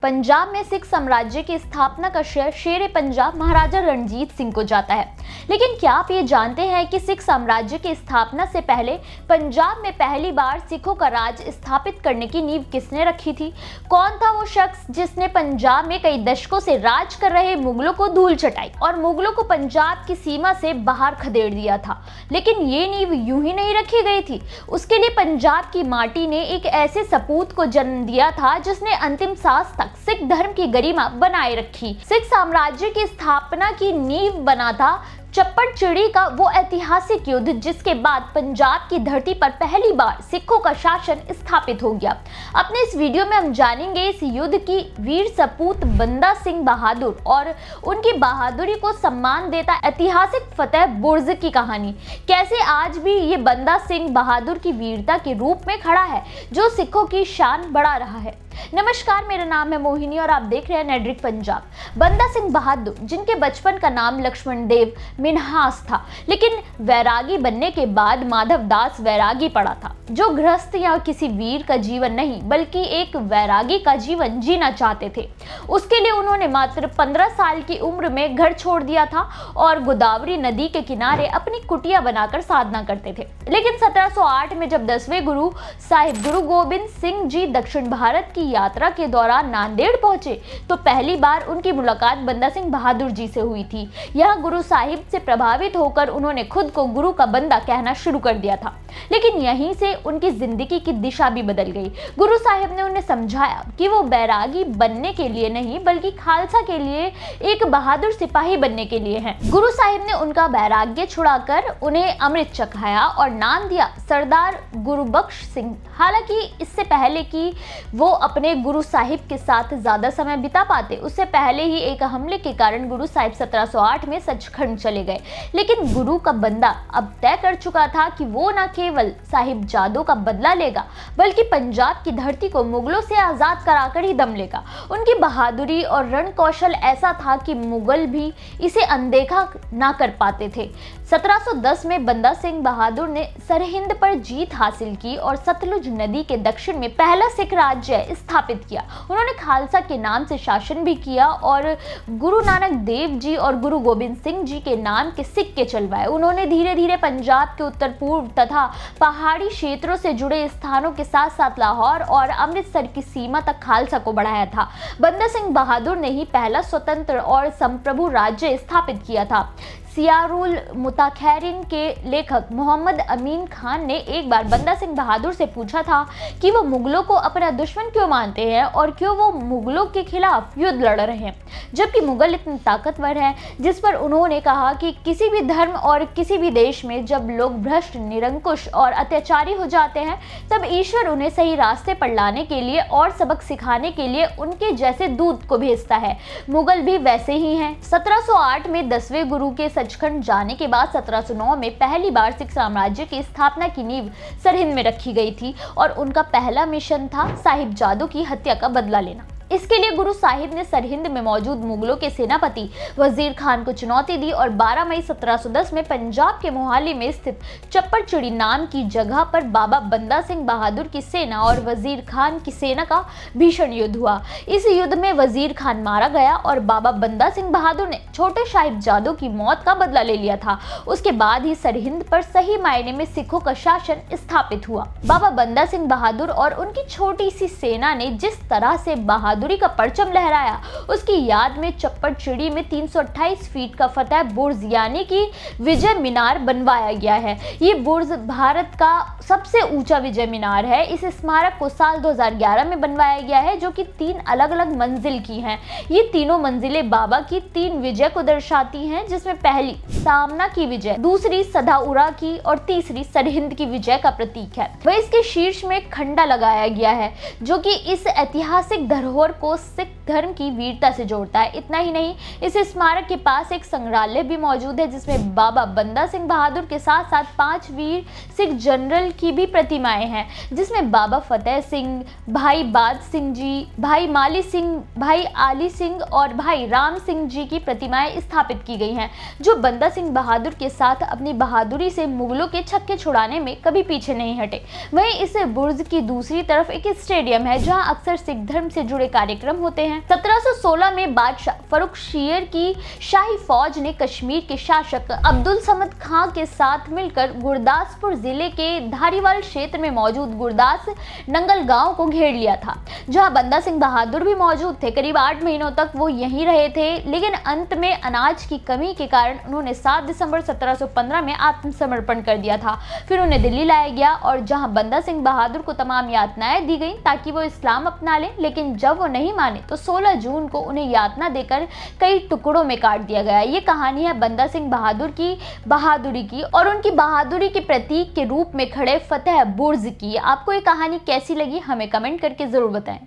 पंजाब में सिख साम्राज्य की स्थापना का श्रेय शेर पंजाब महाराजा रणजीत सिंह को जाता है। लेकिन क्या आप ये जानते हैं कि सिख साम्राज्य की स्थापना से पहले पंजाब में पहली बार सिखों का राज स्थापित करने की नींव किसने रखी थी? कौन था वो शख्स जिसने पंजाब में कई दशकों से राज कर रहे मुगलों को धूल चटाई और मुगलों को पंजाब की सीमा से बाहर खदेड़ दिया था? लेकिन ये नींव यूं ही नहीं रखी गई थी। उसके लिए पंजाब की माटी ने एक ऐसे सपूत को जन्म दिया था जिसने अंतिम सांस तक सिख धर्म की गरिमा बनाए रखी। सिख साम्राज्य की स्थापना की नींव बना था चप्पड़ चिड़ी का वो ऐतिहासिक युद्ध, जिसके बाद पंजाब की धरती पर पहली बार सिखों का शासन स्थापित हो गया। अपने इस वीडियो में हम जानेंगे इस युद्ध की वीर सपूत बंदा सिंह बहादुर और उनकी बहादुरी को सम्मान देता ऐतिहासिक फतेह बुर्ज की कहानी। कैसे आज भी ये बंदा सिंह बहादुर की वीरता के रूप में खड़ा है जो सिखों की शान बढ़ा रहा है। नमस्कार, मेरा नाम है मोहिनी और आप देख रहे हैं नेड्रिक पंजाब। बंदा सिंह बहादुर, जिनके बचपन का नाम लक्ष्मण देव मिन्हास था, लेकिन वैरागी बनने के बाद माधव दास वैरागी पड़ा था, जो गृहस्थ या किसी वीर का जीवन नहीं बल्कि एक वैरागी का जीवन जीना चाहते थे। उसके लिए उन्होंने मात्र 15 साल की उम्र में घर छोड़ दिया था और गोदावरी नदी के किनारे अपनी कुटिया बनाकर साधना करते थे। लेकिन 1708 में जब 10वें गुरु साहिब गुरु गोबिंद सिंह जी दक्षिण भारत की यात्रा के दौरान नांदेड़ पहुंचे तो पहली बार उनकी मुलाकात बंदा सिंह बहादुर जी से हुई थी। यह गुरु साहिब से प्रभावित होकर उन्होंने खुद को गुरु का बंदा कहना शुरू कर दिया था। लेकिन यहीं से उनकी जिंदगी की दिशा भी बदल गई। गुरु साहिब ने उन्हें समझाया कि वो बैरागी बनने के लिए नहीं बल्कि खालसा के लिए एक बहादुर सिपाही बनने के लिए हैं। गुरु साहिब ने उनका बैराग्य छुड़ाकर उन्हें अमृत चखाया और नाम दिया सरदार गुरुबख्श सिंह। हालांकि इससे पहले कि वो अपने गुरु साहिब के साथ ज्यादा समय बिता पाते, उससे पहले ही एक हमले के कारण गुरु साहिब 1708 में सचखंड चले गए। लेकिन गुरु का बंदा अब तय कर चुका था कि वो न केवल साहिब जादों का बदला लेगा बल्कि पंजाब की धरती को मुगलों से आजाद कराकर ही दम लेगा। उनकी बहादुरी और रण कौशल ऐसा था कि मुगल भी इसे अनदेखा ना कर पाते थे। 1710 में बंदा सिंह बहादुर ने सरहिंद पर जीत हासिल की और सतलुज नदी के दक्षिण में पहला सिख राज्य स्थापित किया। उन्होंने खालसा के नाम से शासन भी किया और गुरु नानक देव जी और गुरु गोबिंद सिंह जी के नाम के सिक्के चलवाए। उन्होंने धीरे धीरे पंजाब के उत्तर पूर्व तथा पहाड़ी क्षेत्रों से जुड़े स्थानों के साथ साथ लाहौर और अमृतसर की सीमा तक खालसा को बढ़ाया था। बंदा सिंह बहादुर ने ही पहला स्वतंत्र और संप्रभु राज्य स्थापित किया था। सियारुल मुताखैरिन के लेखक मोहम्मद अमीन खान ने एक बार बंदा सिंह बहादुर से पूछा था कि वो मुगलों को अपना दुश्मन क्यों मानते हैं और क्यों वो मुगलों के खिलाफ युद्ध लड़ रहे हैं, जबकि मुगल इतने ताकतवर हैं। जिस पर उन्होंने कहा कि किसी भी धर्म और किसी भी देश में जब लोग भ्रष्ट, निरंकुश और अत्याचारी हो जाते हैं तब ईश्वर उन्हें सही रास्ते पर लाने के लिए और सबक सिखाने के लिए उनके जैसे दूत को भेजता है। मुगल भी वैसे ही हैं। 1708 में 10वें गुरु के सचखंड जाने के बाद 1709 में पहली बार सिख साम्राज्य की स्थापना की नींव सरहिंद में रखी गई थी और उनका पहला मिशन था साहिब जादू की हत्या का बदला लेना। इसके लिए गुरु साहिब ने सरहिंद में मौजूद मुगलों के सेनापति वजीर खान को चुनौती दी और 12 मई 1710 में पंजाब के मोहाली में स्थित चप्पड़ चिड़ी नाम की जगह पर बाबा बंदा सिंह बहादुर की सेना और वजीर खान की सेना का भीषण युद्ध हुआ। इस युद्ध में वजीर खान मारा गया और बाबा बंदा सिंह बहादुर ने छोटे साहिबजादों की मौत का बदला ले लिया था। उसके बाद ही सरहिंद पर सही मायने में सिखों का शासन स्थापित हुआ। बाबा बंदा सिंह बहादुर और उनकी छोटी सी सेना ने जिस तरह से बहादुरी का परचम लहराया, उसकी याद में चप्पड़ चिड़ी में 328 फीट का फतेह बुर्ज यानी कि विजय मीनार बनवाया गया है। ये बुर्ज भारत का सबसे ऊंचा विजय मीनार है। इस स्मारक को साल 2011 में बनवाया गया है, जो कि 3 अलग अलग मंजिल की हैं। ये तीनों मंजिलें बाबा की 3 विजय को दर्शाती हैं, जिसमें पहली सामना की विजय, दूसरी सदाउरा की और तीसरी सरहिंद की विजय का प्रतीक है। वह इसके शीर्ष में खंडा लगाया गया है जो कि इस ऐतिहासिक धरोहर को सिख धर्म की वीरता से जोड़ता है। इतना ही नहीं, इस स्मारक के पास एक संग्रहालय भी मौजूद है जिसमें बाबा बंदा सिंह बहादुर के साथ साथ 5 वीर सिख जनरल की भी प्रतिमाएं हैं, जिसमें बाबा फतेह सिंह, भाई बाद सिंह जी, भाई माली सिंह, भाई आली सिंह और भाई राम सिंह जी की प्रतिमाएं स्थापित की गई हैं, जो बंदा सिंह बहादुर के साथ अपनी बहादुरी से मुगलों के छक्के छुड़ाने में कभी पीछे नहीं हटे। वहीं इस बुर्ज की दूसरी तरफ एक स्टेडियम है जहां अक्सर सिख धर्म से जुड़े कार्यक्रम होते हैं। 1716 में बादशाह फर्रुखशियर की शाही फौज ने कश्मीर के शासक अब्दुल समद खां के साथ मिलकर गुरदासपुर जिले के धारीवाल क्षेत्र में मौजूद गुरदास नंगल गांव को घेर लिया था, जहां बंदा सिंह बहादुर भी मौजूद थे। करीब 8 महीनों तक वो यहीं रहे थे, लेकिन अंत में अनाज की कमी के कारण उन्होंने 7 दिसंबर 1715 में आत्मसमर्पण कर दिया था। फिर उन्हें दिल्ली लाया गया और जहां बंदा सिंह बहादुर को तमाम यातनाएं दी गई ताकि वो इस्लाम अपना लें, लेकिन जब वो नहीं माने तो 16 जून को उन्हें यातना देकर कई टुकड़ों में काट दिया गया। ये कहानी है बंदा सिंह बहादुर की बहादुरी की और उनकी बहादुरी के प्रतीक के रूप में खड़े फतेह बुर्ज की। आपको ये कहानी कैसी लगी हमें कमेंट करके जरूर बताएं।